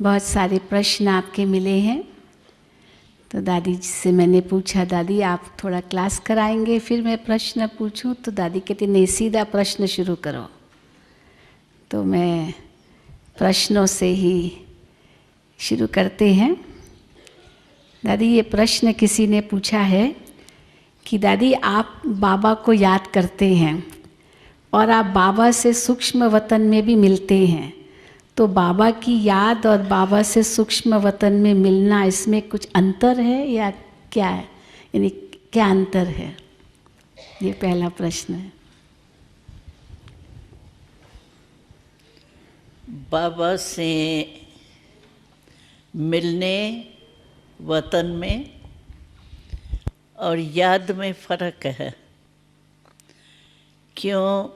बहुत सारे प्रश्न आपके मिले हैं। तो दादी जी से मैंने पूछा, दादी आप थोड़ा क्लास कराएंगे फिर मैं प्रश्न पूछूं? तो दादी कहती नहीं, सीधा प्रश्न शुरू करो। तो मैं प्रश्नों से ही शुरू करते हैं। दादी, ये प्रश्न किसी ने पूछा है कि दादी आप बाबा को याद करते हैं और आप बाबा से सूक्ष्म वतन में भी मिलते हैं, तो बाबा की याद और बाबा से सूक्ष्म वतन में मिलना, इसमें कुछ अंतर है या क्या है? यानी क्या अंतर है? ये पहला प्रश्न है। बाबा से मिलने वतन में और याद में फ़र्क है। क्यों?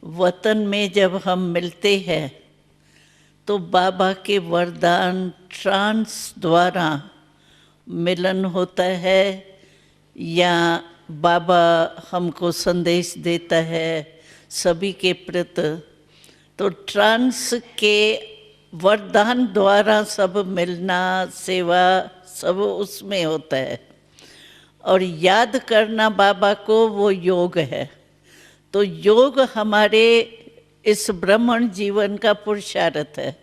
वतन में जब हम मिलते हैं तो बाबा के वरदान ट्रांस द्वारा मिलन होता है, या बाबा हमको संदेश देता है सभी के प्रति। तो ट्रांस के वरदान द्वारा सब मिलना, सेवा सब उसमें होता है। और याद करना बाबा को, वो योग है। तो योग हमारे इस ब्राह्मण जीवन का पुरुषार्थ है,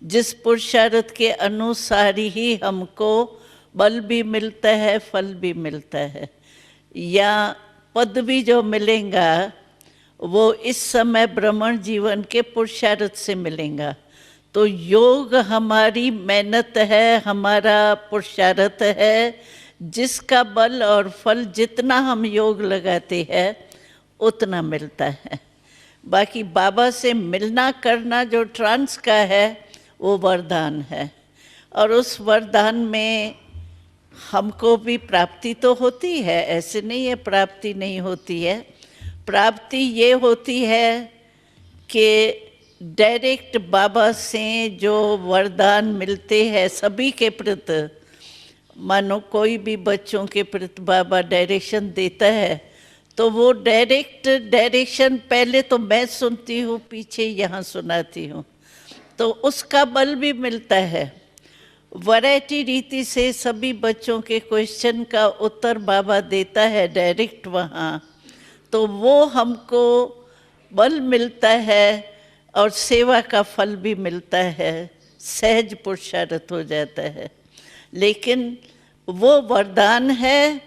जिस पुरुषार्थ के अनुसार ही हमको बल भी मिलता है, फल भी मिलता है, या पद भी जो मिलेगा वो इस समय ब्राह्मण जीवन के पुरुषार्थ से मिलेगा। तो योग हमारी मेहनत है, हमारा पुरुषार्थ है, जिसका बल और फल जितना हम योग लगाते हैं उतना मिलता है। बाकी बाबा से मिलना करना जो ट्रांस का है वो वरदान है, और उस वरदान में हमको भी प्राप्ति तो होती है, ऐसे नहीं है प्राप्ति नहीं होती है। प्राप्ति ये होती है कि डायरेक्ट बाबा से जो वरदान मिलते हैं सभी के प्रति, मानो कोई भी बच्चों के प्रति बाबा डायरेक्शन देता है, तो वो डायरेक्ट डायरेक्शन पहले तो मैं सुनती हूँ, पीछे यहाँ सुनाती हूँ, तो उसका बल भी मिलता है। वैरायटी रीति से सभी बच्चों के क्वेश्चन का उत्तर बाबा देता है डायरेक्ट वहाँ, तो वो हमको बल मिलता है और सेवा का फल भी मिलता है, सहज पुरुषार्थ हो जाता है। लेकिन वो वरदान है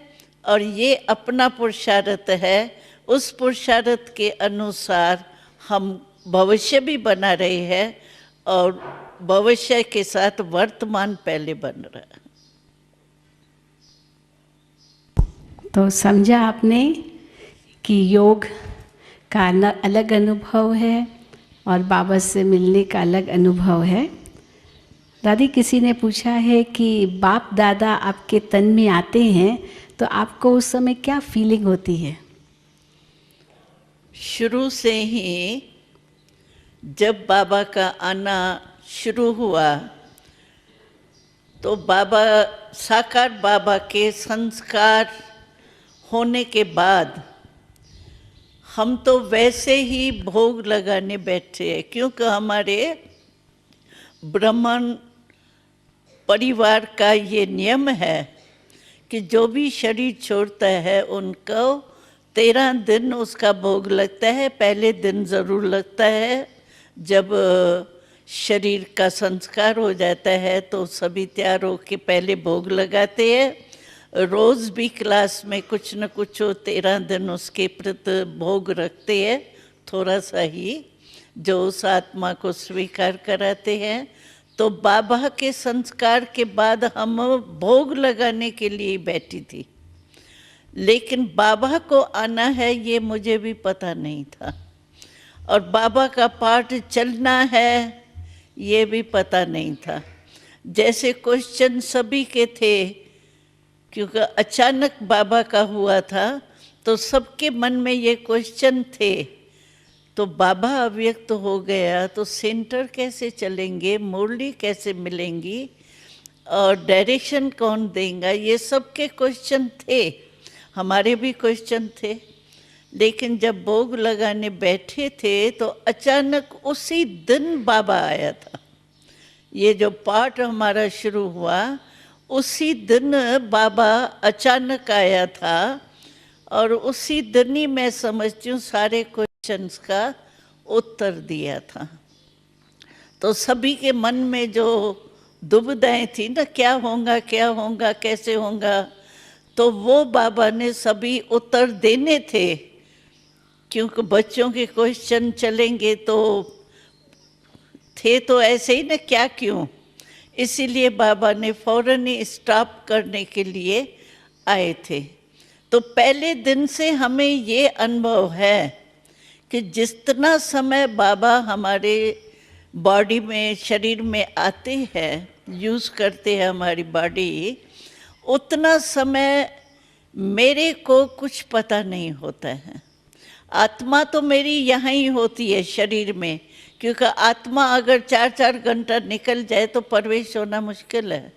और ये अपना पुरुषार्थ है। उस पुरुषार्थ के अनुसार हम भविष्य भी बना रहे हैं और भविष्य के साथ वर्तमान पहले बन रहा है। तो समझा आपने कि योग का अलग अनुभव है और बाबा से मिलने का अलग अनुभव है। दादी, किसी ने पूछा है कि बाप दादा आपके तन में आते हैं तो आपको उस समय क्या फीलिंग होती है? शुरू से ही जब बाबा का आना शुरू हुआ तो बाबा, साकार बाबा के संस्कार होने के बाद हम तो वैसे ही भोग लगाने बैठे हैं, क्योंकि हमारे ब्राह्मण परिवार का ये नियम है कि जो भी शरीर छोड़ता है उनको 13 दिन उसका भोग लगता है। पहले दिन ज़रूर लगता है, जब शरीर का संस्कार हो जाता है तो सभी तैयार होकर पहले भोग लगाते हैं। रोज़ भी क्लास में कुछ न कुछ 13 दिन उसके प्रति भोग रखते हैं, थोड़ा सा ही, जो उस आत्मा को स्वीकार कराते हैं। तो बाबा के संस्कार के बाद हम भोग लगाने के लिए बैठी थी, लेकिन बाबा को आना है ये मुझे भी पता नहीं था, और बाबा का पाठ चलना है ये भी पता नहीं था। जैसे क्वेश्चन सभी के थे, क्योंकि अचानक बाबा का हुआ था तो सबके मन में ये क्वेश्चन थे। तो बाबा अव्यक्त हो गया तो सेंटर कैसे चलेंगे, मुरली कैसे मिलेंगी और डायरेक्शन कौन देगा, ये सब के क्वेश्चन थे, हमारे भी क्वेश्चन थे। लेकिन जब भोग लगाने बैठे थे तो अचानक उसी दिन बाबा आया था। ये जो पाठ हमारा शुरू हुआ उसी दिन बाबा अचानक आया था और उसी दिन ही मैं समझती हूँ सारे क्वेश्चंस का उत्तर दिया था। तो सभी के मन में जो दुविधाएं थी ना, क्या होगा कैसे होगा, तो वो बाबा ने सभी उत्तर देने थे, क्योंकि बच्चों के क्वेश्चन चलेंगे तो थे तो ऐसे ही ना, क्या क्यों, इसीलिए बाबा ने फौरन ही स्टॉप करने के लिए आए थे। तो पहले दिन से हमें ये अनुभव है कि जितना समय बाबा हमारे बॉडी में, शरीर में आते हैं, यूज़ करते हैं हमारी बॉडी, उतना समय मेरे को कुछ पता नहीं होता है। आत्मा तो मेरी यहाँ ही होती है शरीर में, क्योंकि आत्मा अगर 4-4 घंटा निकल जाए तो प्रवेश होना मुश्किल है।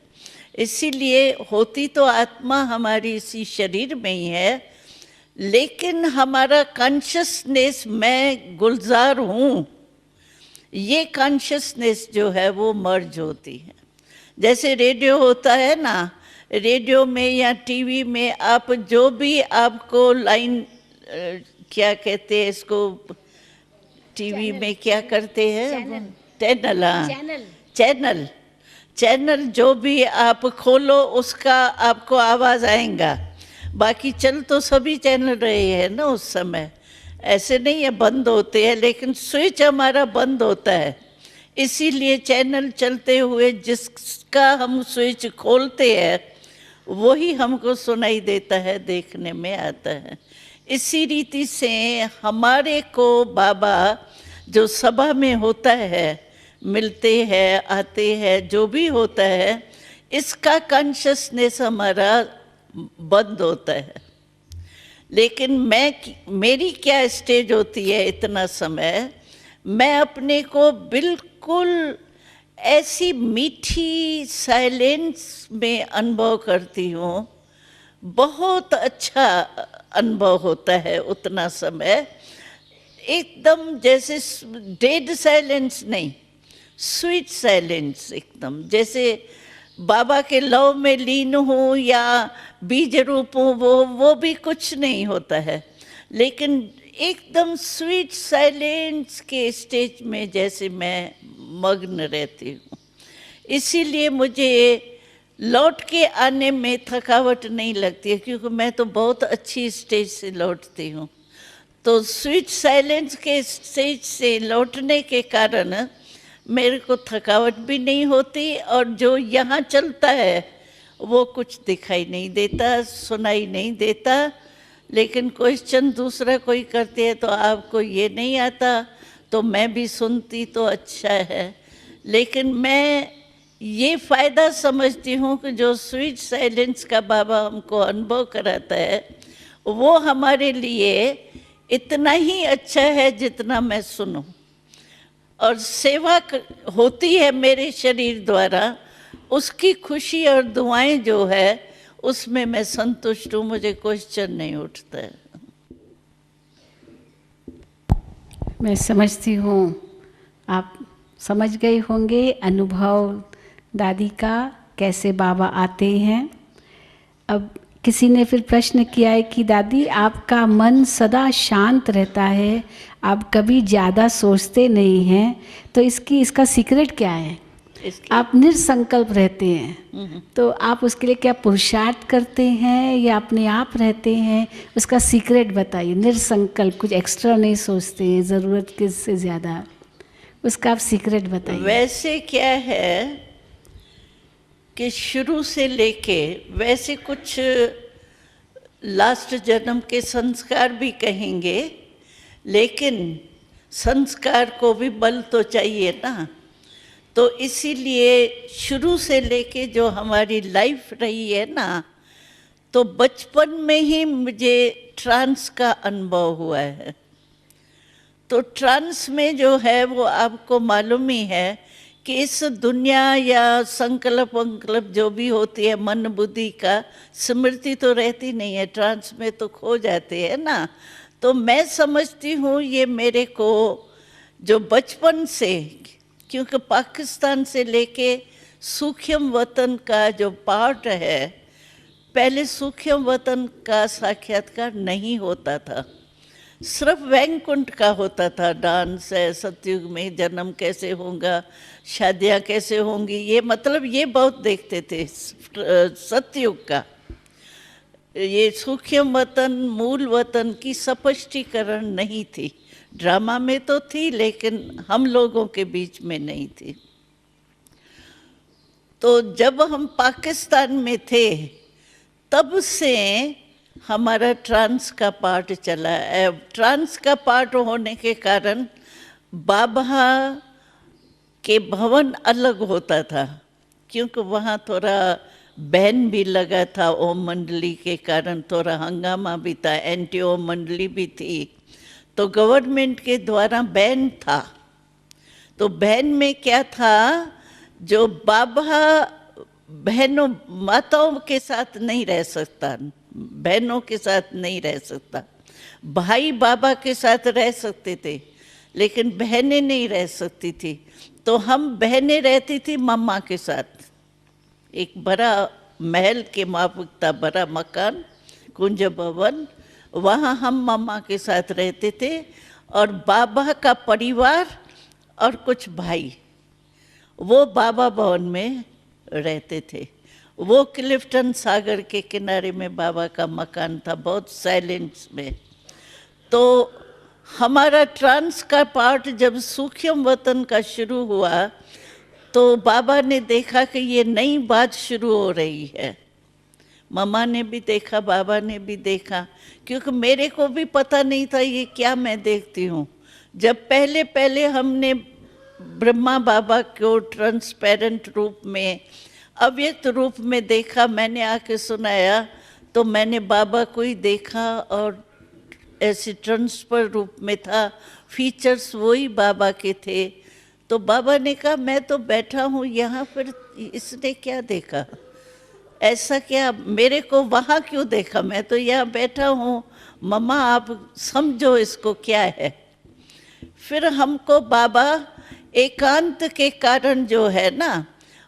इसीलिए होती तो आत्मा हमारी इसी शरीर में ही है, लेकिन हमारा कॉन्शियसनेस, मैं गुलजार हूँ, ये कॉन्शियसनेस जो है वो मर्ज होती है। जैसे रेडियो होता है ना, रेडियो में या टीवी में आप जो भी आपको लाइन, क्या कहते हैं इसको, टीवी में क्या करते हैं, चैनल, हाँ चैनल जो भी आप खोलो उसका आपको आवाज़ आएगा। बाकी चल तो सभी चैनल रहे हैं ना उस समय, ऐसे नहीं है बंद होते हैं, लेकिन स्विच हमारा बंद होता है। इसीलिए चैनल चलते हुए जिसका हम स्विच खोलते हैं वही हमको सुनाई देता है, देखने में आता है। इसी रीति से हमारे को बाबा जो सभा में होता है, मिलते हैं, आते हैं, जो भी होता है, इसका कॉन्शियसनेस हमारा बंद होता है। लेकिन मेरी क्या स्टेज होती है, इतना समय मैं अपने को बिल्कुल ऐसी मीठी साइलेंस में अनुभव करती हूँ। बहुत अच्छा अनुभव होता है उतना समय, एकदम जैसे डेड साइलेंस नहीं, स्वीट साइलेंस, एकदम जैसे बाबा के लव में लीन हूँ या बीज रूप हूँ, वो भी कुछ नहीं होता है, लेकिन एकदम स्वीट साइलेंस के स्टेज में जैसे मैं मग्न रहती हूँ। इसीलिए मुझे लौट के आने में थकावट नहीं लगती है, क्योंकि मैं तो बहुत अच्छी स्टेज से लौटती हूँ। तो स्वीट साइलेंस के स्टेज से लौटने के कारण मेरे को थकावट भी नहीं होती, और जो यहाँ चलता है वो कुछ दिखाई नहीं देता, सुनाई नहीं देता। लेकिन क्वेश्चन दूसरा कोई करते हैं तो आपको ये नहीं आता, तो मैं भी सुनती तो अच्छा है। लेकिन मैं ये फ़ायदा समझती हूँ कि जो स्वीट साइलेंस का बाबा हमको अनुभव कराता है वो हमारे लिए इतना ही अच्छा है जितना मैं सुनूं। और सेवा होती है मेरे शरीर द्वारा, उसकी खुशी और दुआएं जो है उसमें मैं संतुष्ट हूँ, मुझे क्वेश्चन नहीं उठता है। मैं समझती हूँ, आप समझ गए होंगे अनुभव दादी का, कैसे बाबा आते हैं। अब किसी ने फिर प्रश्न किया है कि दादी आपका मन सदा शांत रहता है, आप कभी ज़्यादा सोचते नहीं हैं, तो इसका सीक्रेट क्या है? आप निरसंकल्प रहते हैं, तो आप उसके लिए क्या पुरुषार्थ करते हैं या अपने आप रहते हैं? उसका सीक्रेट बताइए। निरसंकल्प, कुछ एक्स्ट्रा नहीं सोचते हैं ज़रूरत के से ज़्यादा, उसका आप सीक्रेट बताइए। वैसे क्या है कि शुरू से लेके वैसे कुछ लास्ट जन्म के संस्कार भी कहेंगे, लेकिन संस्कार को भी बल तो चाहिए ना। तो इसीलिए शुरू से लेके जो हमारी लाइफ रही है ना, तो बचपन में ही मुझे ट्रांस का अनुभव हुआ है। तो ट्रांस में जो है वो आपको मालूम ही है कि इस दुनिया या संकल्प वंकल्प जो भी होती है मन बुद्धि का, स्मृति तो रहती नहीं है, ट्रांस में तो खो जाते हैं ना। तो मैं समझती हूँ ये मेरे को जो बचपन से क्योंकि पाकिस्तान से लेके सूक्ष्म वतन का जो पार्ट है, पहले सूक्ष्म वतन का साक्षात्कार नहीं होता था, सिर्फ वैकुंठ का होता था। डांस है, सतयुग में जन्म कैसे होगा, शादियाँ कैसे होंगी, ये मतलब ये बहुत देखते थे सतयुग का। ये सूक्ष्म वतन, मूल वतन की स्पष्टीकरण नहीं थी। ड्रामा में तो थी, लेकिन हम लोगों के बीच में नहीं थी। तो जब हम पाकिस्तान में थे, तब से हमारा ट्रांस का पार्ट चला। ट्रांस का पार्ट होने के कारण बाबा के भवन अलग होता था, क्योंकि वहाँ थोड़ा बैन भी लगा था। ओम मंडली के कारण थोड़ा हंगामा भी था, एंटी ओम मंडली भी थी, तो गवर्नमेंट के द्वारा बैन था। तो बैन में क्या था, जो बाबा बहनों माताओं के साथ नहीं रह सकता, बहनों के साथ नहीं रह सकता। भाई बाबा के साथ रह सकते थे, लेकिन बहनें नहीं रह सकती थी। तो हम बहनें रहती थी मम्मा के साथ। एक बड़ा महल के माफिक था, बड़ा मकान, कुंज भवन, वहाँ हम मम्मा के साथ रहते थे। और बाबा का परिवार और कुछ भाई वो बाबा भवन में रहते थे। वो क्लिफ्टन सागर के किनारे में बाबा का मकान था, बहुत साइलेंस में। तो हमारा ट्रांस का पार्ट जब सूक्ष्म वतन का शुरू हुआ, तो बाबा ने देखा कि ये नई बात शुरू हो रही है। मम्मा ने भी देखा, बाबा ने भी देखा, क्योंकि मेरे को भी पता नहीं था ये क्या मैं देखती हूँ। जब पहले पहले हमने ब्रह्मा बाबा को ट्रांसपेरेंट रूप में, अव्यक्त रूप में देखा, मैंने आके सुनाया, तो मैंने बाबा को ही देखा और ऐसे ट्रांसफर रूप में था, फीचर्स वही बाबा के थे। तो बाबा ने कहा मैं तो बैठा हूँ यहाँ, फिर इसने क्या देखा, ऐसा क्या, मेरे को वहाँ क्यों देखा, मैं तो यहाँ बैठा हूँ, मम्मा आप समझो इसको क्या है। फिर हमको बाबा एकांत के कारण जो है ना,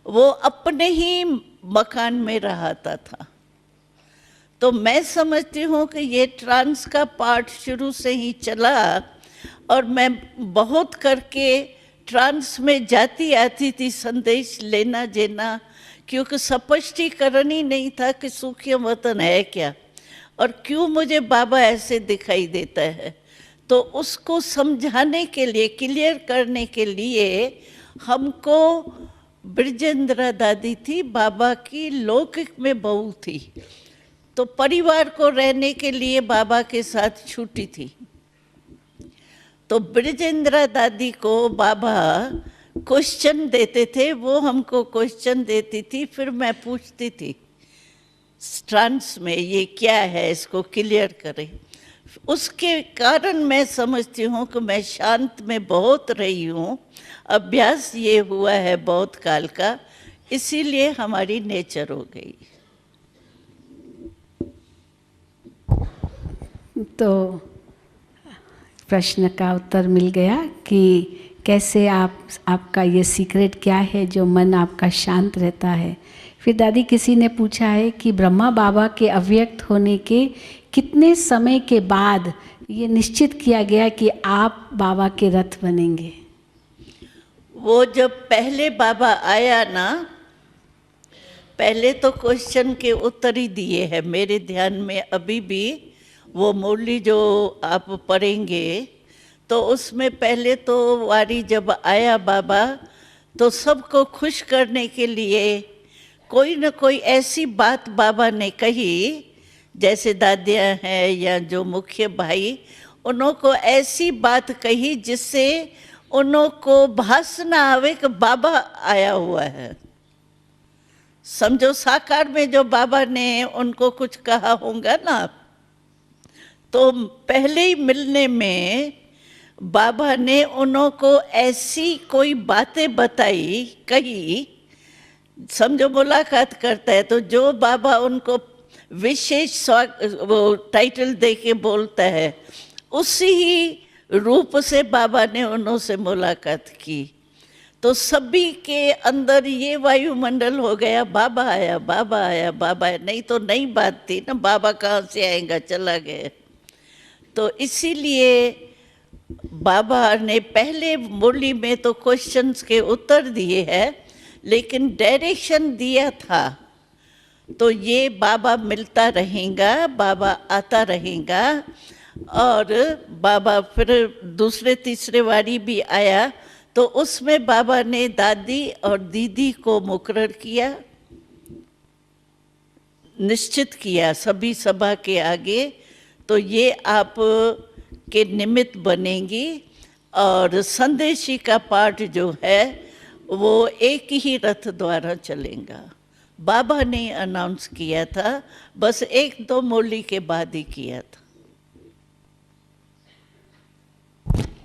वो अपने ही मकान में रहता था। तो मैं समझती हूँ कि ये ट्रांस का पार्ट शुरू से ही चला, और मैं बहुत करके ट्रांस में जाती आती थी संदेश लेना देना, क्योंकि स्पष्टीकरण ही नहीं था कि सूक्ष्म वतन है क्या और क्यों मुझे बाबा ऐसे दिखाई देता है। तो उसको समझाने के लिए, क्लियर करने के लिए हमको ब्रजेंद्रा दादी थी, बाबा की लौकिक में बहू थी, तो परिवार को रहने के लिए बाबा के साथ छूटी थी। तो ब्रजेंद्रा दादी को बाबा क्वेश्चन देते थे, वो हमको क्वेश्चन देती थी, फिर मैं पूछती थी ट्रांस में ये क्या है, इसको क्लियर करें। उसके कारण मैं समझती हूँ कि मैं शांत में बहुत रही हूँ, अभ्यास ये हुआ है बहुत काल का, इसीलिए हमारी नेचर हो गई। तो प्रश्न का उत्तर मिल गया कि कैसे आपका ये सीक्रेट क्या है जो मन आपका शांत रहता है। फिर दादी किसी ने पूछा है कि ब्रह्मा बाबा के अव्यक्त होने के कितने समय के बाद ये निश्चित किया गया कि आप बाबा के रथ बनेंगे। वो जब पहले बाबा आया ना, पहले तो क्वेश्चन के उत्तर ही दिए हैं मेरे ध्यान में अभी भी। वो मुरली जो आप पढ़ेंगे तो उसमें पहले तो वारी जब आया बाबा, तो सबको खुश करने के लिए कोई न कोई ऐसी बात बाबा ने कही, जैसे दादियाँ हैं या जो मुख्य भाई, उनको ऐसी बात कही जिससे उनको भास ना आवे कि बाबा आया हुआ है। समझो साकार में जो बाबा ने उनको कुछ कहा होगा ना, तो पहले ही मिलने में बाबा ने उनको ऐसी कोई बातें बताई, कही। समझो मुलाकात करता है तो जो बाबा उनको विशेष वो टाइटल दे के बोलता है, उसी ही रूप से बाबा ने उन्होंने मुलाकात की। तो सभी के अंदर ये वायुमंडल हो गया, बाबा आया, बाबा आया, बाबा आया। नहीं तो नई बात थी ना, बाबा कहाँ से आएगा, चला गया। तो इसीलिए बाबा ने पहले मुरली में तो क्वेश्चंस के उत्तर दिए हैं, लेकिन डायरेक्शन दिया था। तो ये बाबा मिलता रहेगा, बाबा आता रहेगा। और बाबा फिर दूसरे तीसरे बारी भी आया, तो उसमें बाबा ने दादी और दीदी को मुकर्रर किया, निश्चित किया सभी सभा के आगे। तो ये आप के निमित्त बनेंगी। और संदेशी का पाठ जो है वो एक ही रथ द्वारा चलेगा। बाबा ने अनाउंस किया था, बस 1-2 मुरली के बाद ही किया था।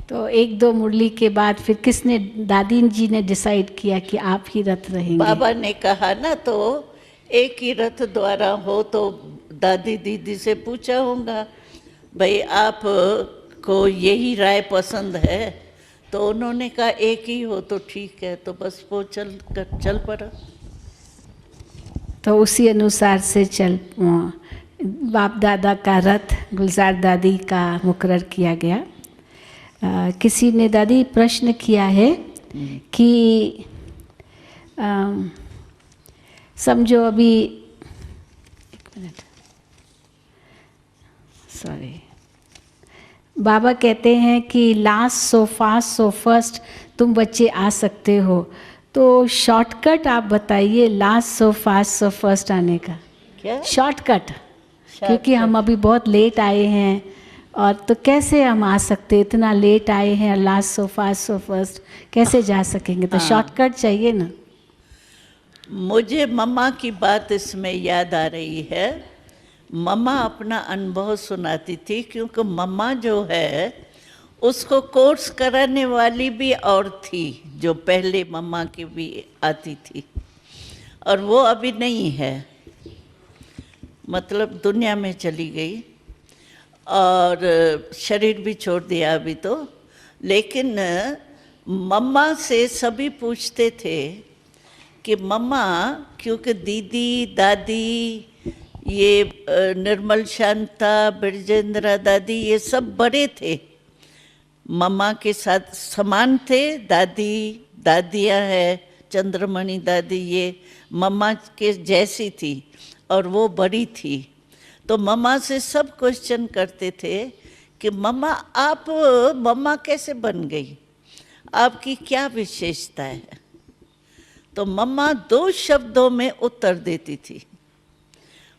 तो 1-2 मुरली के बाद फिर किसने, दादी जी ने डिसाइड किया कि आप ही रथ रहेंगे? बाबा ने कहा ना, तो एक ही रथ द्वारा हो। तो दादी दीदी से पूछा होगा, भाई आप को यही राय पसंद है? तो उन्होंने कहा एक ही हो तो ठीक है। तो बस वो चल पड़ा। तो उसी अनुसार से बाप दादा का रथ गुलजार दादी का मुकर्रर किया गया। किसी ने दादी प्रश्न किया है कि समझो अभी, एक मिनट, सॉरी, बाबा कहते हैं कि last so fast so first, तुम बच्चे आ सकते हो। तो शॉर्टकट आप बताइए last so fast so first आने का। क्या शॉर्टकट? क्योंकि हम अभी बहुत लेट आए हैं, और तो कैसे हम आ सकते, इतना लेट आए हैं, last so fast so first कैसे जा सकेंगे? तो शॉर्टकट चाहिए ना। मुझे मम्मा की बात इसमें याद आ रही है। मम्मा अपना अनुभव सुनाती थी, क्योंकि मम्मा जो है उसको कोर्स कराने वाली भी और थी, जो पहले मम्मा की भी आती थी, और वो अभी नहीं है, मतलब दुनिया में चली गई और शरीर भी छोड़ दिया अभी तो। लेकिन मम्मा से सभी पूछते थे कि मम्मा, क्योंकि दीदी दादी, ये निर्मल शांता, बिरजेंद्रा दादी, ये सब बड़े थे, मम्मा के साथ समान थे। दादियाँ हैं, चंद्रमणि दादी, ये मम्मा के जैसी थी और वो बड़ी थी। तो मम्मा से सब क्वेश्चन करते थे कि मम्मा आप मम्मा कैसे बन गई, आपकी क्या विशेषता है? तो मम्मा 2 शब्दों में उत्तर देती थी।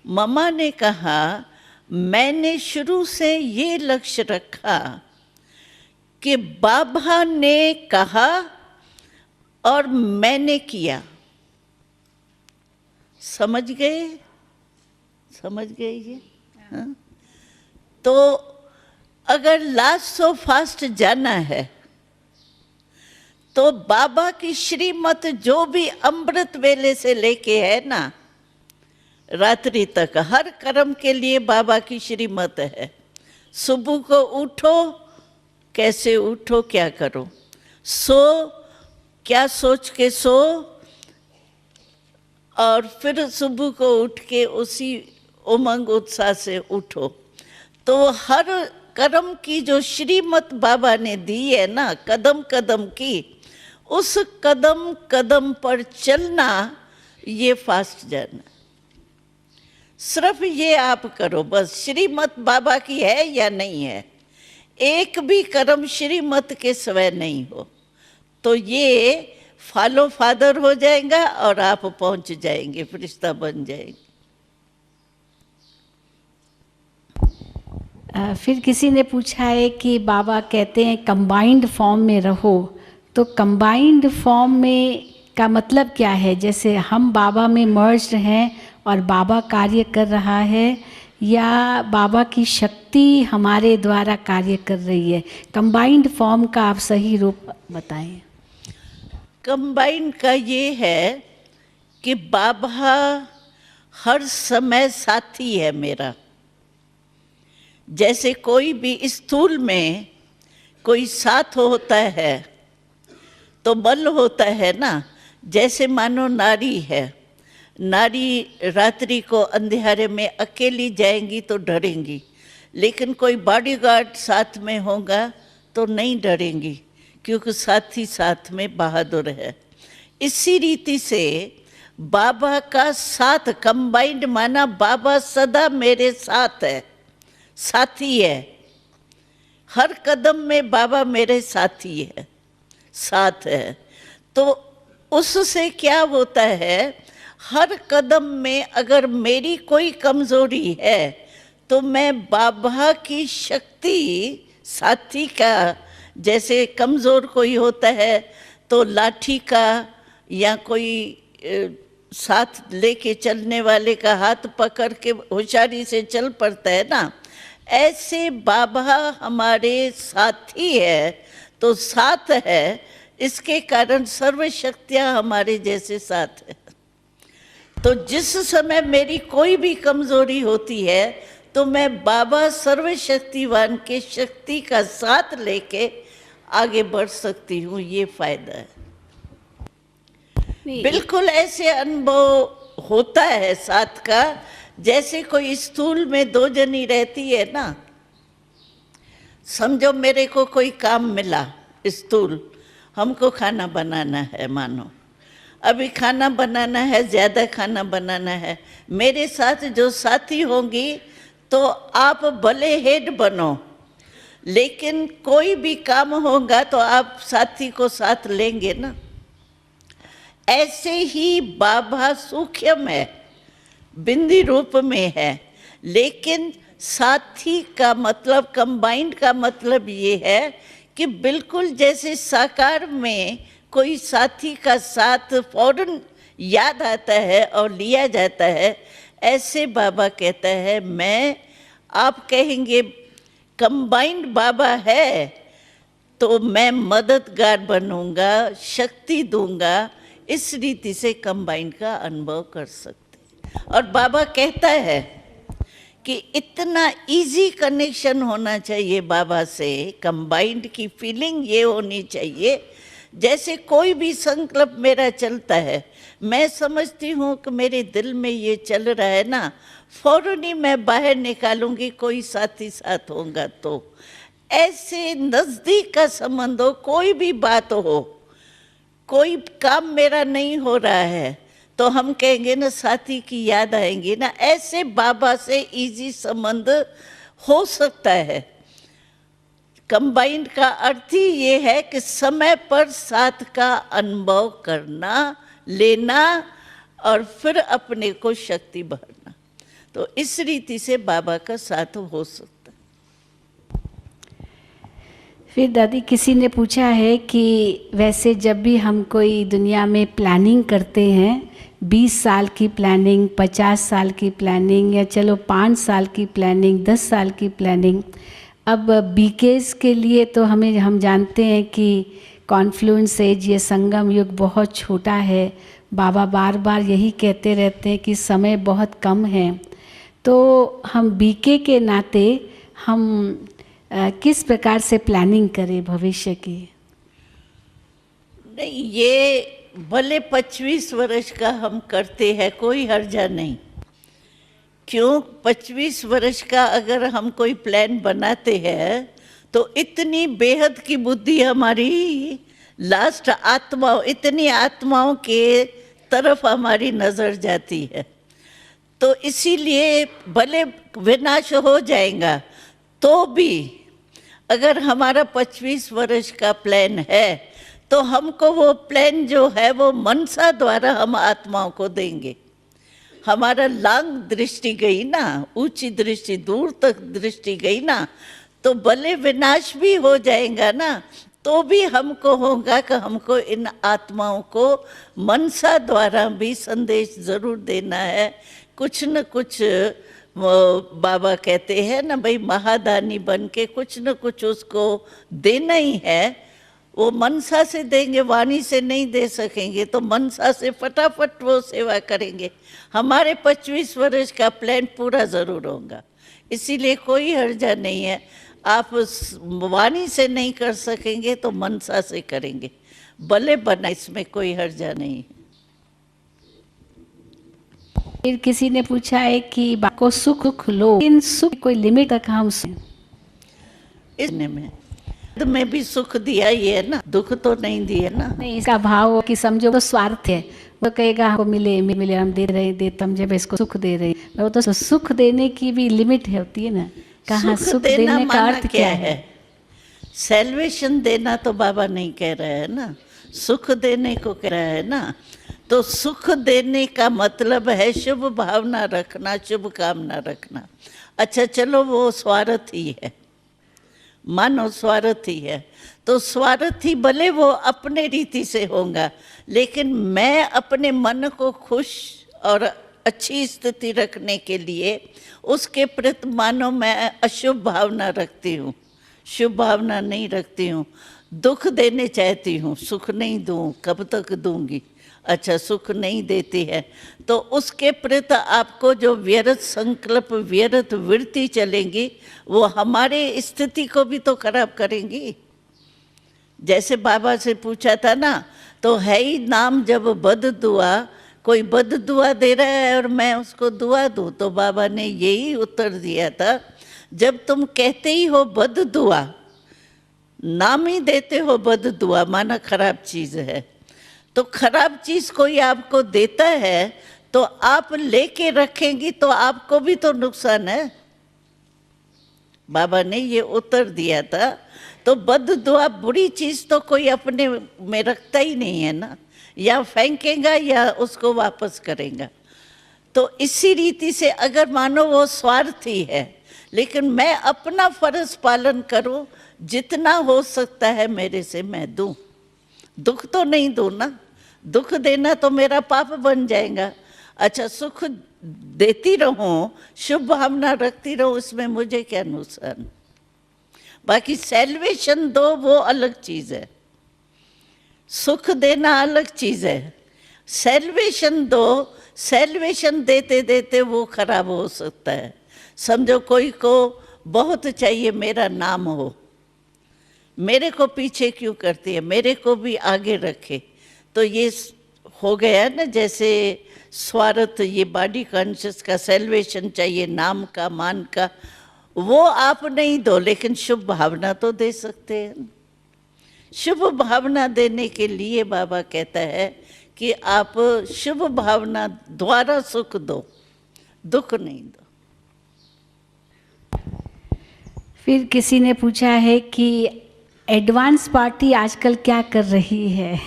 मम्मा ने कहा, मैंने शुरू से ये लक्ष्य रखा कि बाबा ने कहा और मैंने किया। समझ गए ये? हाँ? तो अगर लास्ट सो फास्ट जाना है तो बाबा की श्रीमत जो भी अमृत वेले से लेके है ना, रात्रि तक हर कर्म के लिए बाबा की श्रीमत है। सुबह को उठो, कैसे उठो, क्या करो, सो क्या सोच के सो, और फिर सुबह को उठ के उसी उमंग उत्साह से उठो। तो हर कर्म की जो श्रीमत बाबा ने दी है ना, कदम कदम की, उस कदम कदम पर चलना, ये फास्ट जाना। सिर्फ ये आप करो, बस श्रीमत बाबा की है या नहीं है। एक भी कर्म श्रीमत के स्वयं नहीं हो तो ये फॉलो फादर हो जाएगा और आप पहुंच जाएंगे, फरिश्ता बन जाएंगे। फिर किसी ने पूछा है कि बाबा कहते हैं कंबाइंड फॉर्म में रहो, तो कंबाइंड फॉर्म में का मतलब क्या है? जैसे हम बाबा में मर्ज्ड हैं और बाबा कार्य कर रहा है, या बाबा की शक्ति हमारे द्वारा कार्य कर रही है? कंबाइंड फॉर्म का आप सही रूप बताएं। कंबाइंड का ये है कि बाबा हर समय साथी है मेरा। जैसे कोई भी स्थूल में कोई साथ होता है तो बल होता है ना, जैसे मानो नारी है, नारी रात्रि को अंधेरे में अकेली जाएंगी तो डरेंगी, लेकिन कोई बॉडीगार्ड साथ में होगा तो नहीं डरेंगी, क्योंकि साथ ही साथ में बहादुर है। इसी रीति से बाबा का साथ कंबाइंड माना, बाबा सदा मेरे साथ है, साथी है, हर कदम में बाबा मेरे साथी है, साथ है। तो उससे क्या होता है, हर कदम में अगर मेरी कोई कमजोरी है तो मैं बाबा की शक्ति, साथी का, जैसे कमजोर कोई होता है तो लाठी का या कोई साथ लेके चलने वाले का हाथ पकड़ के होशियारी से चल पड़ता है ना, ऐसे बाबा हमारे साथी है, तो साथ है, इसके कारण सर्व शक्तियाँ हमारे जैसे साथ है। तो जिस समय मेरी कोई भी कमजोरी होती है तो मैं बाबा सर्वशक्तिवान के शक्ति का साथ लेके आगे बढ़ सकती हूँ, ये फायदा है। बिल्कुल ऐसे अनुभव होता है साथ का, जैसे कोई स्कूल में दो जनी रहती है ना, समझो मेरे को कोई काम मिला, स्कूल हमको खाना बनाना है, मानो अभी खाना बनाना है, ज़्यादा खाना बनाना है, मेरे साथ जो साथी होंगी तो आप भले हेड बनो, लेकिन कोई भी काम होगा तो आप साथी को साथ लेंगे ना। ऐसे ही बाबा सूक्ष्म है, बिंदी रूप में है, लेकिन साथी का मतलब, कंबाइंड का मतलब ये है कि बिल्कुल जैसे साकार में कोई साथी का साथ फौरन याद आता है और लिया जाता है, ऐसे बाबा कहता है मैं, आप कहेंगे कंबाइंड बाबा है तो मैं मददगार बनूंगा, शक्ति दूंगा, इस रीति से कंबाइंड का अनुभव कर सकते। और बाबा कहता है कि इतना इजी कनेक्शन होना चाहिए बाबा से, कंबाइंड की फीलिंग ये होनी चाहिए, जैसे कोई भी संकल्प मेरा चलता है, मैं समझती हूँ कि मेरे दिल में ये चल रहा है ना, फौरन ही मैं बाहर निकालूंगी, कोई साथी साथ होगा तो। ऐसे नज़दीक का संबंध हो, कोई भी बात हो, कोई काम मेरा नहीं हो रहा है तो हम कहेंगे ना साथी की याद आएंगी ना, ऐसे बाबा से इजी संबंध हो सकता है। कंबाइंड का अर्थ ही ये है कि समय पर साथ का अनुभव करना, लेना और फिर अपने को शक्ति भरना, तो इस रीति से बाबा का साथ हो सकता है। फिर दादी किसी ने पूछा है कि वैसे जब भी हम कोई दुनिया में प्लानिंग करते हैं, 20 साल की प्लानिंग, 50 साल की प्लानिंग, या चलो 5 साल की प्लानिंग, 10 साल की प्लानिंग, अब बीकेस के लिए तो हम जानते हैं कि कॉन्फ्लुएंस एज, ये संगम युग बहुत छोटा है, बाबा बार बार यही कहते रहते हैं कि समय बहुत कम है, तो हम बीके के नाते हम किस प्रकार से प्लानिंग करें भविष्य की? नहीं, ये भले 25 वर्ष का हम करते हैं, कोई हर्जा नहीं। क्यों? 25 वर्ष का अगर हम कोई प्लान बनाते हैं तो इतनी बेहद की बुद्धि हमारी लास्ट आत्माओं, इतनी आत्माओं के तरफ हमारी नज़र जाती है, तो इसीलिए भले विनाश हो जाएगा तो भी अगर हमारा 25 वर्ष का प्लान है तो हमको वो प्लान जो है वो मनसा द्वारा हम आत्माओं को देंगे। हमारा लांग दृष्टि गई ना, ऊंची दृष्टि, दूर तक दृष्टि गई ना, तो भले विनाश भी हो जाएगा ना, तो भी हमको होगा कि हमको इन आत्माओं को मनसा द्वारा भी संदेश जरूर देना है। कुछ न कुछ बाबा कहते हैं ना भाई, महादानी बन के कुछ न कुछ उसको देना ही है। वो मनसा से देंगे, वाणी से नहीं दे सकेंगे, तो मनसा से फटाफट वो सेवा करेंगे। हमारे 25 वर्ष का प्लान पूरा ज़रूर होगा, इसीलिए कोई हर्जा नहीं है। आप वाणी से नहीं कर सकेंगे तो मनसा से करेंगे। भले बना, इसमें कोई हर्जा नहीं। फिर किसी ने पूछा है कि को सुख लो, इन सुख कोई लिमिट तक हम इसने में भी सुख दिया ही है ना, दुख तो नहीं दिया ना। नहीं, इसका भाव हो कि समझो वो स्वार्थ है, वो कहेगा हमको मिले मिले, हम दे रहे हम जब इसको सुख दे रहे हैं, वो तो सुख देने की भी लिमिट होती है ना। कहाँ सुख देने का अर्थ क्या है? सैल्वेशन देना तो बाबा नहीं कह रहा है ना, सुख देने को कह रहा है ना। तो सुख देने का मतलब है शुभ भावना रखना, शुभ कामना रखना। अच्छा चलो वो स्वार्थी है, मानो स्वार्थी है, तो स्वार्थी भले वो अपने रीति से होगा, लेकिन मैं अपने मन को खुश और अच्छी स्थिति रखने के लिए उसके प्रति मानो मैं अशुभ भावना रखती हूँ, शुभ भावना नहीं रखती हूँ, दुख देने चाहती हूँ, सुख नहीं दूँ, कब तक दूंगी। अच्छा सुख नहीं देती है तो उसके प्रति आपको जो व्यर्थ संकल्प, व्यर्थ वृत्ति चलेंगी, वो हमारे स्थिति को भी तो खराब करेंगी। जैसे बाबा से पूछा था ना, तो है ही नाम जब बद दुआ, कोई बद दुआ दे रहा है और मैं उसको दुआ दूँ, तो बाबा ने यही उत्तर दिया था, जब तुम कहते ही हो बद दुआ, नाम ही देते हो बद दुआ, माना खराब चीज़ है, तो खराब चीज़ कोई आपको देता है तो आप लेके रखेंगी तो आपको भी तो नुकसान है। बाबा ने ये उत्तर दिया था। तो बद दुआ, बुरी चीज़ तो कोई अपने में रखता ही नहीं है ना, या फेंकेगा या उसको वापस करेगा। तो इसी रीति से अगर मानो वो स्वार्थी है, लेकिन मैं अपना फर्ज पालन करूं, जितना हो सकता है मेरे से मैं दूं, दुख तो नहीं दूं ना, दुख देना तो मेरा पाप बन जाएगा। अच्छा सुख देती रहूं, शुभ भावना रखती रहूं, इसमें मुझे क्या नुकसान। बाकी सैल्वेशन दो वो अलग चीज़ है, सुख देना अलग चीज़ है। सैल्वेशन दो, सैल्वेशन देते देते वो खराब हो सकता है। समझो कोई को बहुत चाहिए मेरा नाम हो, मेरे को पीछे क्यों करती है, मेरे को भी आगे रखे, तो ये हो गया ना जैसे स्वार्थ, ये बॉडी कॉन्शियस का सैल्वेशन चाहिए, नाम का, मान का, वो आप नहीं दो, लेकिन शुभ भावना तो दे सकते हैं। शुभ भावना देने के लिए बाबा कहता है कि आप शुभ भावना द्वारा सुख दो, दुख नहीं दो। फिर किसी ने पूछा है कि एडवांस पार्टी आजकल क्या कर रही है?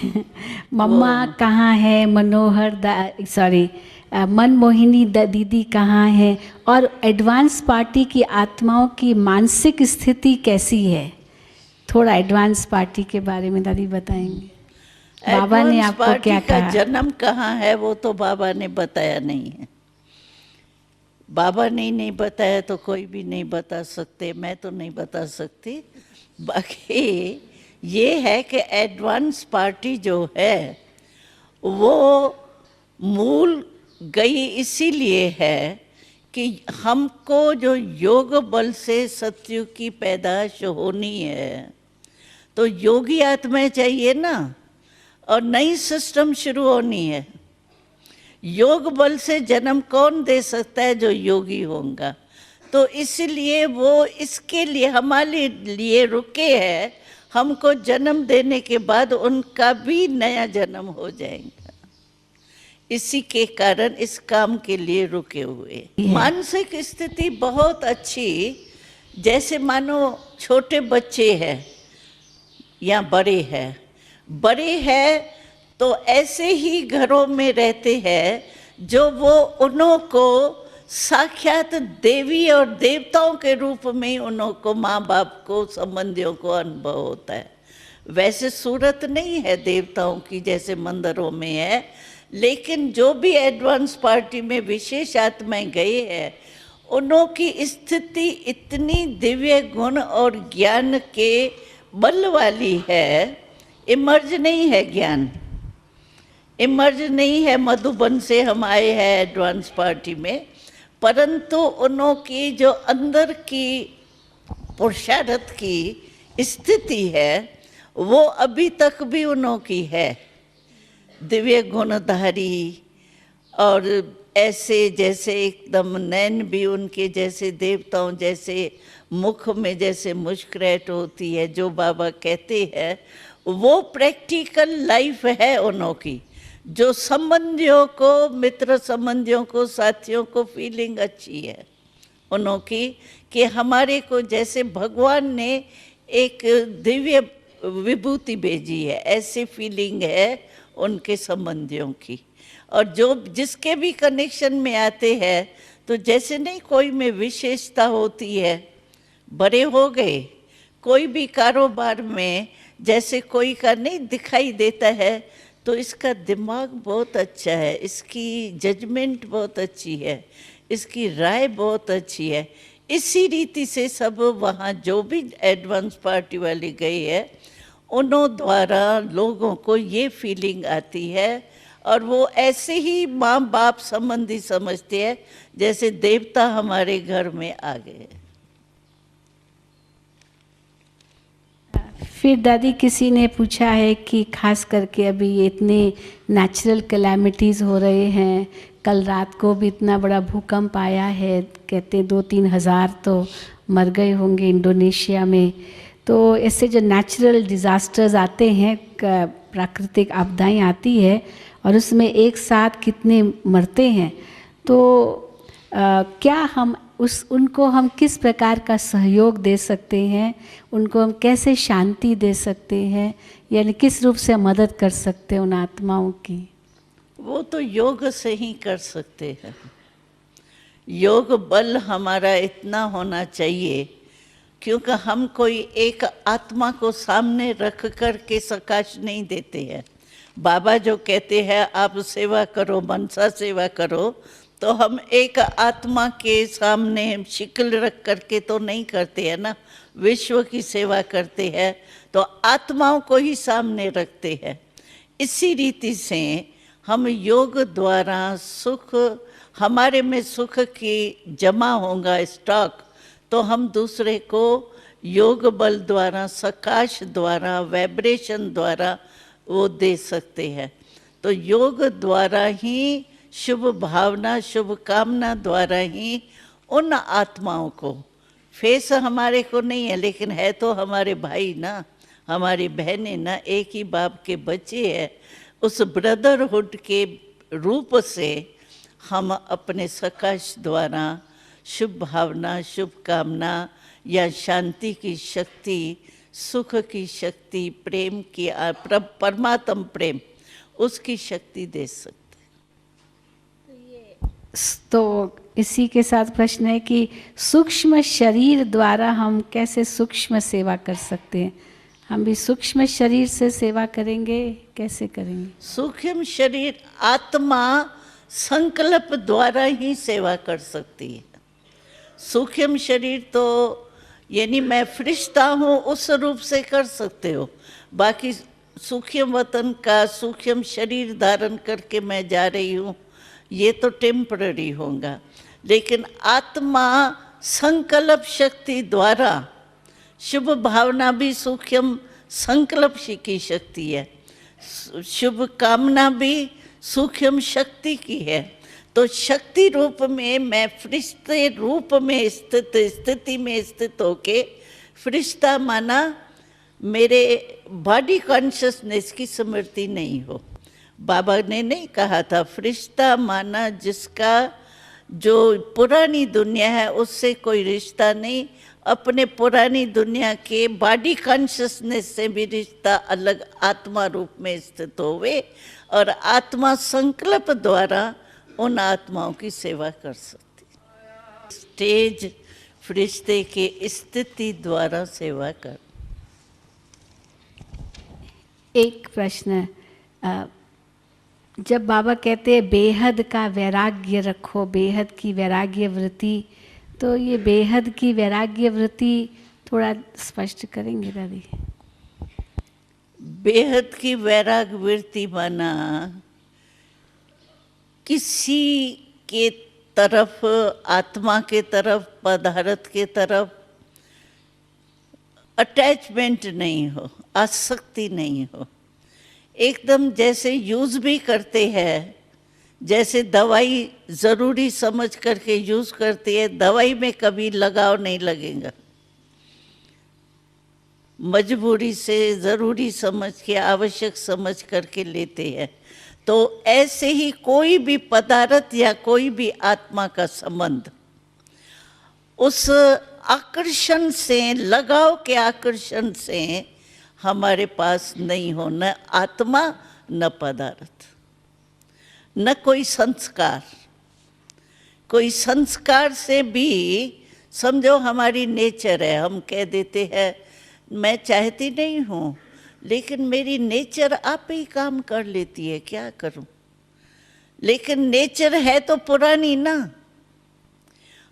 मम्मा कहाँ है, मनमोहिनी दीदी कहाँ है, और एडवांस पार्टी की आत्माओं की मानसिक स्थिति कैसी है? थोड़ा एडवांस पार्टी के बारे में दादी बताएंगे। बाबा ने आपको क्या कहा? जन्म कहाँ है वो तो बाबा ने बताया नहीं है। बाबा ने नहीं बताया तो कोई भी नहीं बता सकते, मैं तो नहीं बता सकती। बाकी ये है कि एडवांस पार्टी जो है वो मूल गई इसीलिए है कि हमको जो योग बल से सत्युग की पैदाश होनी है, तो योगी आत्माएं चाहिए ना, और नई सिस्टम शुरू होनी है। योग बल से जन्म कौन दे सकता है? जो योगी होगा। तो इसलिए वो इसके लिए हमारे लिए रुके हैं, हमको जन्म देने के बाद उनका भी नया जन्म हो जाएगा, इसी के कारण इस काम के लिए रुके हुए। मानसिक स्थिति बहुत अच्छी, जैसे मानो छोटे बच्चे हैं या बड़े हैं तो ऐसे ही घरों में रहते हैं जो वो उन्हों को साक्षात देवी और देवताओं के रूप में उन्हों को, माँ बाप को, संबंधियों को अनुभव होता है। वैसे सूरत नहीं है देवताओं की जैसे मंदिरों में है, लेकिन जो भी एडवांस पार्टी में विशेष आत्माएं गए हैं, उन्हों की स्थिति इतनी दिव्य गुण और ज्ञान के बल वाली है, इमर्ज नहीं है ज्ञान, इमर्ज नहीं है मधुबन से हम आए हैं एडवांस पार्टी में, परंतु उन्हों की जो अंदर की पुरुषार्थ की स्थिति है वो अभी तक भी उन्हों की है, दिव्य गुणधारी। और ऐसे जैसे एकदम नैन भी उनके जैसे देवताओं जैसे, मुख में जैसे मुस्कुराहट होती है, जो बाबा कहते हैं वो प्रैक्टिकल लाइफ है उन्हों की। जो संबंधियों को, मित्र संबंधियों को, साथियों को फीलिंग अच्छी है उन्हों की, कि हमारे को जैसे भगवान ने एक दिव्य विभूति भेजी है, ऐसी फीलिंग है उनके संबंधियों की। और जो जिसके भी कनेक्शन में आते हैं तो जैसे नहीं कोई में विशेषता होती है, बड़े हो गए, कोई भी कारोबार में जैसे कोई का नहीं दिखाई देता है, तो इसका दिमाग बहुत अच्छा है, इसकी जजमेंट बहुत अच्छी है, इसकी राय बहुत अच्छी है। इसी रीति से सब वहाँ जो भी एडवांस पार्टी वाले गए हैं उन्हों द्वारा लोगों को ये फीलिंग आती है, और वो ऐसे ही माँ बाप संबंधी समझते हैं जैसे देवता हमारे घर में आ गए। फिर दादी किसी ने पूछा है कि खास करके अभी ये इतने नेचुरल कैलामिटीज़ हो रहे हैं, कल रात को भी इतना बड़ा भूकंप आया है, कहते 2-3 हज़ार तो मर गए होंगे इंडोनेशिया में। तो ऐसे जो नेचुरल डिज़ास्टर्स आते हैं, प्राकृतिक आपदाएं आती है, और उसमें एक साथ कितने मरते हैं, तो क्या हम उनको हम किस प्रकार का सहयोग दे सकते हैं, उनको हम कैसे शांति दे सकते हैं, यानी किस रूप से मदद कर सकते हैं उन आत्माओं की? वो तो योग से ही कर सकते हैं। योग बल हमारा इतना होना चाहिए, क्योंकि हम कोई एक आत्मा को सामने रख कर के सकाश नहीं देते हैं। बाबा जो कहते हैं आप सेवा करो, मनसा सेवा करो, तो हम एक आत्मा के सामने शिकल रख करके तो नहीं करते हैं ना। विश्व की सेवा करते हैं तो आत्माओं को ही सामने रखते हैं। इसी रीति से हम योग द्वारा सुख, हमारे में सुख की जमा होगा स्टॉक, तो हम दूसरे को योग बल द्वारा, सकाश द्वारा, वाइब्रेशन द्वारा वो दे सकते हैं। तो योग द्वारा ही, शुभ भावना, शुभ कामना द्वारा ही उन आत्माओं को, फेस हमारे को नहीं है लेकिन है तो हमारे भाई ना, हमारी बहनें ना, एक ही बाप के बच्चे हैं, उस ब्रदरहुड के रूप से हम अपने सकाश द्वारा शुभ भावना, शुभ कामना या शांति की शक्ति, सुख की शक्ति, प्रेम की, परमात्म प्रेम, उसकी शक्ति दे सकते। तो इसी के साथ प्रश्न है कि सूक्ष्म शरीर द्वारा हम कैसे सूक्ष्म सेवा कर सकते हैं? हम भी सूक्ष्म शरीर से सेवा करेंगे, कैसे करेंगे? सूक्ष्म शरीर, आत्मा संकल्प द्वारा ही सेवा कर सकती है। सूक्ष्म शरीर तो यानी मैं फरिश्ता हूँ उस रूप से कर सकते हो, बाकी सूक्ष्म वतन का सूक्ष्म शरीर धारण करके मैं जा रही हूँ, ये तो टेम्पररी होगा। लेकिन आत्मा संकल्प शक्ति द्वारा, शुभ भावना भी सूक्ष्म संकल्प की शक्ति है, शुभ कामना भी सूक्ष्म शक्ति की है। तो शक्ति रूप में मैं फरिश्ते रूप में स्थिति में स्थित होके, फरिश्ता माना मेरे बॉडी कॉन्शियसनेस की स्मृति नहीं हो। बाबा ने नहीं कहा था फरिश्ता माना जिसका जो पुरानी दुनिया है उससे कोई रिश्ता नहीं, अपने पुरानी दुनिया के बॉडी कॉन्शियसनेस से भी रिश्ता अलग आत्मा रूप में स्थित होवे, और आत्मा संकल्प द्वारा उन आत्माओं की सेवा कर सकती। स्टेज फरिश्ते के स्थिति द्वारा सेवा कर। एक प्रश्न, जब बाबा कहते हैं बेहद का वैराग्य रखो, बेहद की वैराग्य वृत्ति, तो ये बेहद की वैराग्य वृत्ति थोड़ा स्पष्ट करेंगे दादी? बेहद की वैराग्य वृत्ति माना किसी के तरफ, आत्मा के तरफ, पदार्थ के तरफ अटैचमेंट नहीं हो, आसक्ति नहीं हो। एकदम जैसे यूज़ भी करते हैं, जैसे दवाई ज़रूरी समझ करके यूज़ करती है, दवाई में कभी लगाव नहीं लगेगा। मजबूरी से ज़रूरी समझ के, आवश्यक समझ करके लेते हैं। तो ऐसे ही कोई भी पदार्थ या कोई भी आत्मा का संबंध उस आकर्षण से, लगाव के आकर्षण से हमारे पास नहीं हो, न आत्मा न पदार्थ, न कोई संस्कार। कोई संस्कार से भी समझो हमारी नेचर है, हम कह देते हैं मैं चाहती नहीं हूँ लेकिन मेरी नेचर आप ही काम कर लेती है, क्या करूँ। लेकिन नेचर है तो पुरानी ना,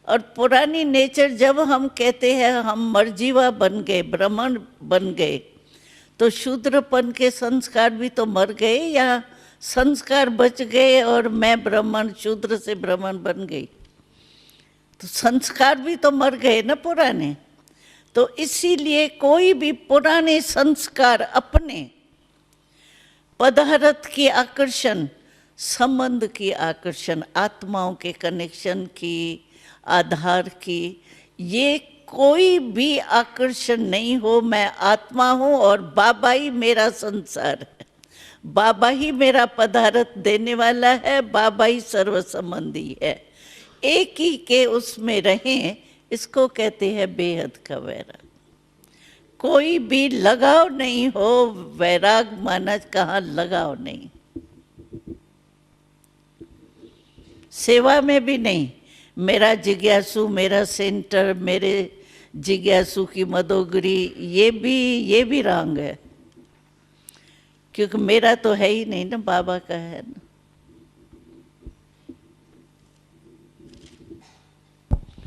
और पुरानी नेचर जब हम कहते हैं हम मरजीवा बन गए, ब्राह्मण बन गए, तो शूद्रपन के संस्कार भी तो मर गए या संस्कार बच गए और मैं ब्राह्मण शूद्र से ब्राह्मण बन गई। तो संस्कार भी तो मर गए ना पुराने। तो इसीलिए कोई भी पुराने संस्कार अपने पदार्थ की आकर्षण, संबंध की आकर्षण, आत्माओं के कनेक्शन की, आधार की, ये कोई भी आकर्षण नहीं हो। मैं आत्मा हूँ और बाबा ही मेरा संसार है, बाबा ही मेरा पदार्थ देने वाला है, बाबा ही सर्व संबंधी है। एक ही के उसमें रहें, इसको कहते हैं बेहद का वैराग। कोई भी लगाव नहीं हो, वैराग माना कहाँ लगाव नहीं। सेवा में भी नहीं, मेरा जिज्ञासु, मेरा सेंटर, मेरे जिज्ञासु की मदोगरी, ये भी रंग है, क्योंकि मेरा तो है ही नहीं ना, बाबा का है ना।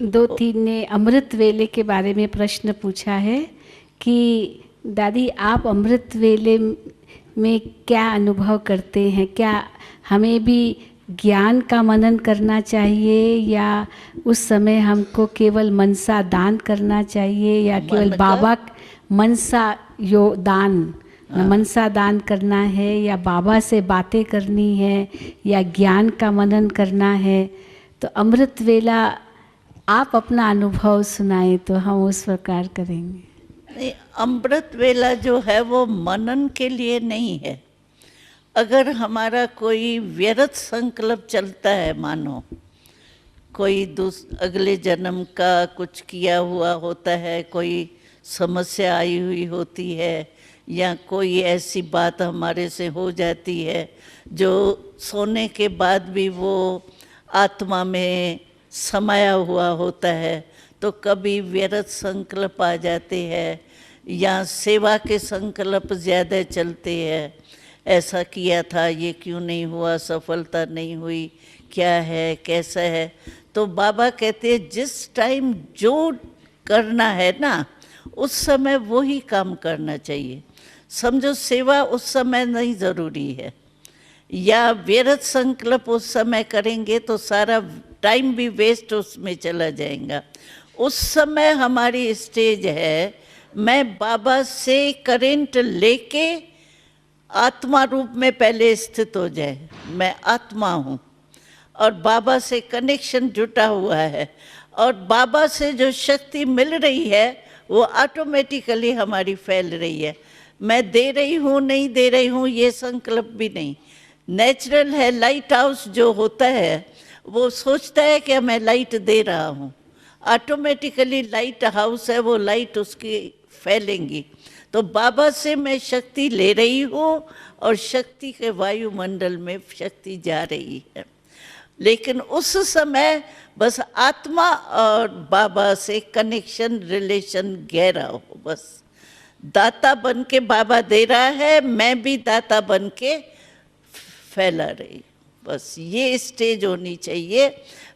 दो तीन ने अमृत वेले के बारे में प्रश्न पूछा है कि दादी आप अमृत वेले में क्या अनुभव करते हैं, क्या हमें भी ज्ञान का मनन करना चाहिए या उस समय हमको केवल मनसा दान करना चाहिए या केवल बाबा मनसा दान, मनसा दान करना है या बाबा से बातें करनी है या ज्ञान का मनन करना है। तो अमृत वेला आप अपना अनुभव सुनाएं तो हम उस प्रकार करेंगे। नहीं, अमृत वेला जो है वो मनन के लिए नहीं है। अगर हमारा कोई व्यर्थ संकल्प चलता है, मानो कोई अगले जन्म का कुछ किया हुआ होता है, कोई समस्या आई हुई होती है या कोई ऐसी बात हमारे से हो जाती है जो सोने के बाद भी वो आत्मा में समाया हुआ होता है, तो कभी व्यर्थ संकल्प आ जाते हैं या सेवा के संकल्प ज़्यादा चलते हैं। ऐसा किया था, ये क्यों नहीं हुआ, सफलता नहीं हुई, क्या है, कैसा है। तो बाबा कहते हैं जिस टाइम जो करना है ना, उस समय वो ही काम करना चाहिए। समझो सेवा उस समय नहीं ज़रूरी है, या व्यर्थ संकल्प उस समय करेंगे तो सारा टाइम भी वेस्ट उसमें चला जाएगा। उस समय हमारी स्टेज है, मैं बाबा से करेंट लेके आत्मा रूप में पहले स्थित हो जाए। मैं आत्मा हूँ और बाबा से कनेक्शन जुटा हुआ है, और बाबा से जो शक्ति मिल रही है वो ऑटोमेटिकली हमारी फैल रही है। मैं दे रही हूँ नहीं दे रही हूँ ये संकल्प भी नहीं। नेचुरल है, लाइट हाउस जो होता है वो सोचता है कि मैं लाइट दे रहा हूँ, ऑटोमेटिकली लाइट हाउस है, वो लाइट उसकी फैलेंगी। तो बाबा से मैं शक्ति ले रही हूँ और शक्ति के वायुमंडल में शक्ति जा रही है। लेकिन उस समय बस आत्मा और बाबा से कनेक्शन, रिलेशन गहरा हो। बस दाता बन के बाबा दे रहा है, मैं भी दाता बन के फैला रही, बस ये स्टेज होनी चाहिए।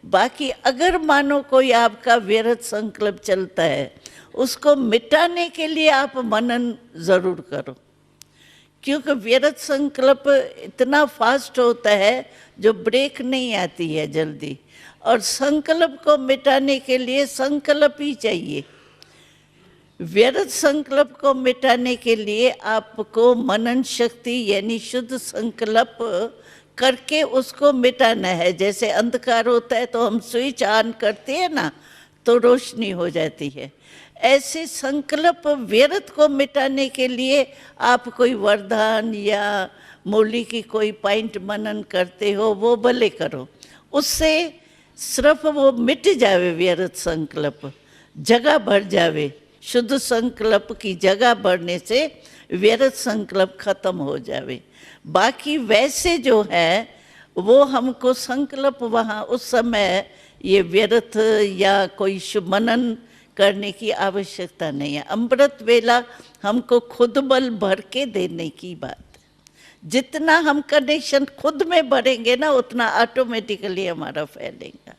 बाकी अगर मानो कोई आपका व्यर्थ संकल्प चलता है, उसको मिटाने के लिए आप मनन ज़रूर करो, क्योंकि व्यर्थ संकल्प इतना फास्ट होता है जो ब्रेक नहीं आती है जल्दी, और संकल्प को मिटाने के लिए संकल्प ही चाहिए। व्यर्थ संकल्प को मिटाने के लिए आपको मनन शक्ति यानी शुद्ध संकल्प करके उसको मिटाना है। जैसे अंधकार होता है तो हम स्विच ऑन करते हैं ना, तो रोशनी हो जाती है। ऐसे संकल्प व्यर्थ को मिटाने के लिए आप कोई वरदान या मुरली की कोई पॉइंट मनन करते हो, वो भले करो, उससे सिर्फ वो मिट जावे व्यर्थ संकल्प, जगह भर जावे। शुद्ध संकल्प की जगह बढ़ने से व्यर्थ संकल्प खत्म हो जावे। बाकी वैसे जो है वो हमको संकल्प वहाँ उस समय ये व्यर्थ या कोई शुभ मनन करने की आवश्यकता नहीं है। अमृत वेला हमको खुद बल भर के देने की बात है। जितना हम कनेक्शन खुद में भरेंगे ना, उतना ऑटोमेटिकली हमारा फैलेगा।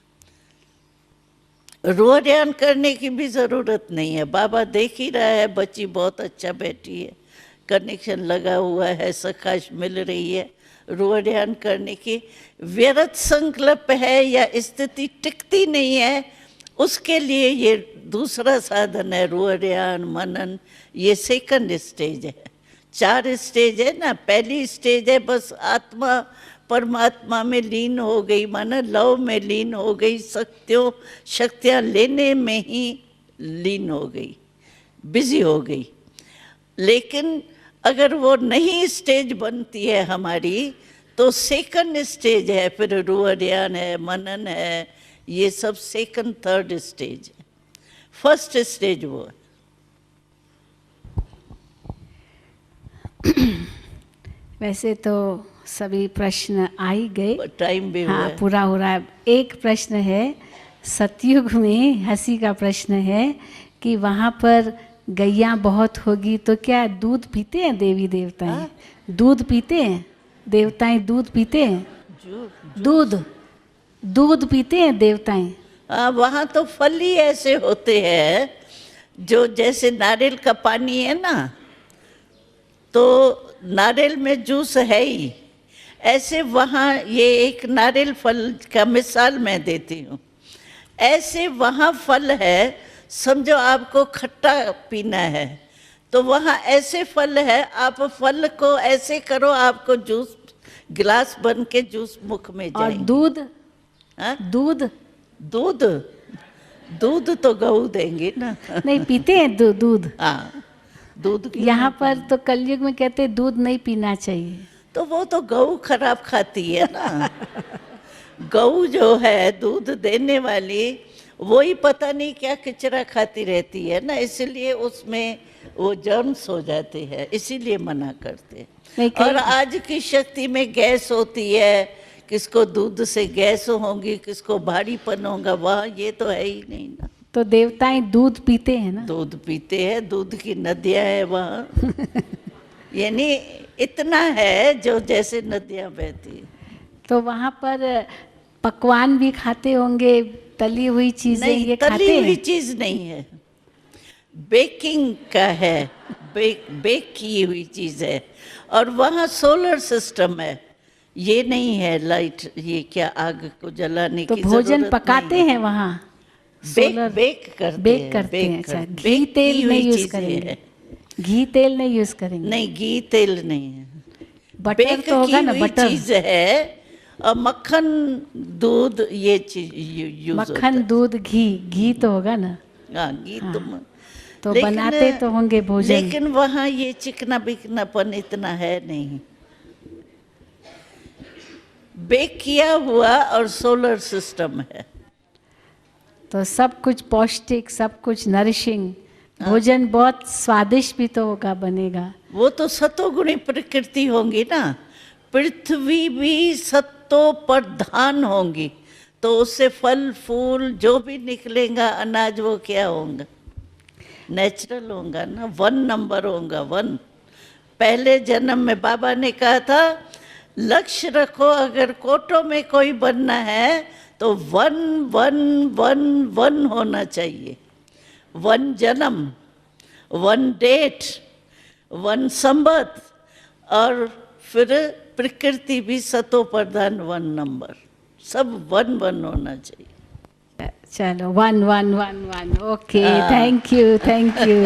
रोहरियान करने की भी ज़रूरत नहीं है। बाबा देख ही रहा है, बच्ची बहुत अच्छा बैठी है, कनेक्शन लगा हुआ है, सकाश मिल रही है। रोहरियान करने की व्यर्थ संकल्प है या स्थिति टिकती नहीं है, उसके लिए ये दूसरा साधन है, रोहरियान मनन। ये सेकंड स्टेज है। 4 स्टेज है ना। पहली स्टेज है बस आत्मा परमात्मा में लीन हो गई, माना लव में लीन हो गई, शक्तियाँ लेने में ही लीन हो गई, बिजी हो गई। लेकिन अगर वो नहीं स्टेज बनती है हमारी, तो सेकंड स्टेज है, फिर रोहरियान है, मनन है, ये सब सेकंड थर्ड स्टेज है। फर्स्ट स्टेज वो है। वैसे तो सभी प्रश्न आ ही गए, टाइम भी हाँ हुआ है। पूरा हो रहा है। एक प्रश्न है, सतयुग में हंसी का प्रश्न है कि वहाँ पर गैया बहुत होगी तो क्या दूध पीते हैं देवी देवताएं? दूध पीते हैं देवताएं? दूध पीते हैं? दूध पीते हैं देवताएं? हाँ, वहाँ तो फल ही ऐसे होते हैं जो जैसे नारियल का पानी है ना, तो नारियल में जूस है ही, ऐसे वहाँ ये एक नारियल फल का मिसाल मैं देती हूँ। ऐसे वहाँ फल है, समझो आपको खट्टा पीना है तो वहाँ ऐसे फल है, आप फल को ऐसे करो, आपको जूस गिलास बन के जूस मुख में जाएंगे। और दूध? हाँ? दूध तो गऊ देंगे ना। नहीं पीते हैं दूध? हाँ, दूध की यहाँ पर तो कलयुग में कहते हैं दूध नहीं पीना चाहिए। तो वो तो गऊ खराब खाती है ना। गऊ जो है दूध देने वाली, वही पता नहीं क्या कचरा खाती रहती है ना, इसलिए उसमें वो जर्म्स हो जाते हैं, इसीलिए मना करते हैं। और आज की शक्ति में गैस होती है, किसको दूध से गैस होगी, किसको भारीपन होगा, वहाँ ये तो है ही नहीं ना। तो देवताएं दूध पीते हैं ना? दूध पीते हैं, दूध की नदियाँ है वहाँ। यानी इतना है जो जैसे नदियाँ बहती है। तो वहाँ पर पकवान भी खाते होंगे, तली हुई चीजें ये खाते हैं? तली हुई चीज नहीं है, बेकिंग का है, बेक की हुई चीज है। और वहाँ सोलर सिस्टम है, ये नहीं है लाइट, ये क्या आग को जलाने तो की भोजन पकाते हैं वहाँ? बेक करते हैं। अच्छा, घी तेल नहीं यूज करेंगे? घी तेल नहीं यूज करेंगे? नहीं, घी तेल नहीं है, बटर तो होगा ना, बटर चीज है। और मक्खन दूध ये चीज यूज होता है। मक्खन दूध घी तो होगा ना? हाँ, घी तो बनाते तो होंगे भोजन। लेकिन वहाँ ये चिकना बिकनापन इतना है नहीं। बेक किया हुआ और सोलर सिस्टम है। तो सब कुछ पौष्टिक, सब कुछ नरिशिंग भोजन, बहुत स्वादिष्ट भी तो होगा, बनेगा। वो तो सतोगुणी प्रकृति होंगी ना, पृथ्वी भी सत्तो प्रधान होंगी, तो उससे फल फूल जो भी निकलेगा अनाज, वो क्या होगा? नेचुरल होगा ना, 1 नंबर होगा, 1। पहले जन्म में बाबा ने कहा था, लक्ष्य रखो, अगर कोटों में कोई बनना है तो 1 होना चाहिए। 1 जन्म, 1 डेट, 1 संबत, और फिर प्रकृति भी सतो प्रधान 1 नंबर, सब 1 होना चाहिए। चलो 1 1 1 1 okay, thank you thank you.